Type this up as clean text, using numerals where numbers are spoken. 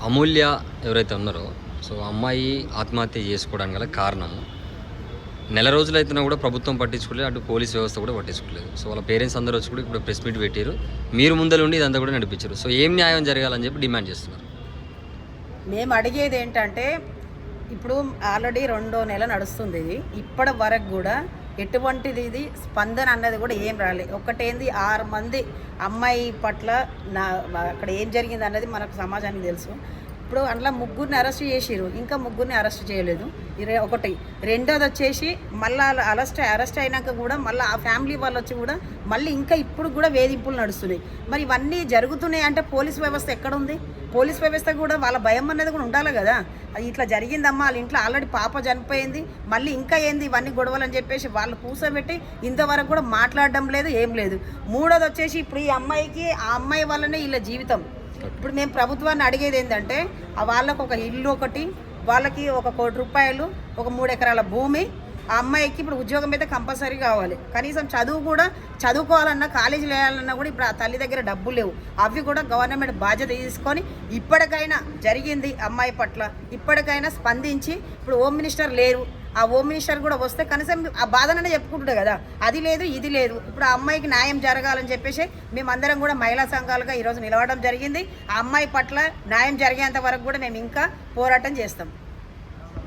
అమూల్య ఎవరైతే ఉన్నారో సో అమ్మాయి ఆత్మహత్య చేసుకోవడానికి గల కారణం నెల రోజులైతున్నా కూడా ప్రభుత్వం పట్టించుకోలేదు, అటు పోలీస్ వ్యవస్థ కూడా పట్టించుకోలేదు. సో వాళ్ళ పేరెంట్స్ అందరూ వచ్చి కూడా ఇప్పుడు ప్రెస్ మీట్ పెట్టారు, మీరు ముందలుండి ఇదంతా కూడా నడిపించారు. సో ఏం న్యాయం జరగాలని చెప్పి డిమాండ్ చేస్తున్నారు. మేము అడిగేది ఏంటంటే, ఇప్పుడు ఆల్రెడీ 2వ నెల నడుస్తుంది. ఇది ఇప్పటి వరకు కూడా ఎటువంటిది ఇది స్పందన అన్నది కూడా ఏం రాలేదు. ఒకటేంది 6 మంది అమ్మాయి పట్ల అక్కడ ఏం జరిగింది అన్నది మనకు సమాజానికి తెలుసు. ఇప్పుడు అందులో 3 అరెస్ట్ చేసిరు, ఇంకా 3 అరెస్ట్ చేయలేదు. ఒకటి. రెండోది వచ్చేసి మళ్ళీ అరెస్ట్ అయినాక కూడా మళ్ళీ ఆ ఫ్యామిలీ వాళ్ళు వచ్చి కూడా మళ్ళీ ఇంకా ఇప్పుడు కూడా వేధింపులు నడుస్తున్నాయి. మరి ఇవన్నీ జరుగుతున్నాయి అంటే పోలీస్ వ్యవస్థ ఎక్కడ ఉంది? పోలీస్ వ్యవస్థ కూడా వాళ్ళ భయం అనేది కూడా ఉండాలి కదా. అది ఇట్లా జరిగిందమ్మా, వాళ్ళ ఇంట్లో ఆల్రెడీ పాప చనిపోయింది, మళ్ళీ ఇంకా ఏంది ఇవన్నీ గొడవలు అని చెప్పేసి వాళ్ళు కూర్చోబెట్టి ఇంతవరకు కూడా మాట్లాడడం లేదు, ఏం లేదు. మూడోది వచ్చేసి ఇప్పుడు ఈ అమ్మాయికి ఆ అమ్మాయి వల్లనే వీళ్ళ జీవితం. ఇప్పుడు మేము ప్రభుత్వాన్ని అడిగేది ఏంటంటే, వాళ్ళకు ఒక ఇల్లు ఒకటి, వాళ్ళకి ఒక 1 కోటి రూపాయలు, ఒక 3 ఎకరాల భూమి, ఆ అమ్మాయికి ఇప్పుడు ఉద్యోగం అయితే కంపల్సరీ కావాలి. కనీసం చదువు కూడా చదువుకోవాలన్నా, కాలేజీలు వేయాలన్నా కూడా ఇప్పుడు ఆ తల్లి దగ్గర డబ్బులు లేవు. అవి కూడా గవర్నమెంట్ బాధ్యత తీసుకొని ఇప్పటికైనా జరిగింది అమ్మాయి పట్ల ఇప్పటికైనా స్పందించి, ఇప్పుడు హోమ్ మినిస్టర్ లేరు, ఆ హోమ్ మినిస్టర్ కూడా వస్తే కనీసం ఆ బాధననే చెప్పుకుంటుండే కదా. అది లేదు, ఇది లేదు. ఇప్పుడు ఆ అమ్మాయికి న్యాయం జరగాలని చెప్పేసి మేమందరం కూడా మహిళా సంఘాలుగా ఈరోజు నిలవడం జరిగింది. ఆ అమ్మాయి పట్ల న్యాయం జరిగేంత వరకు కూడా మేము ఇంకా పోరాటం చేస్తాం.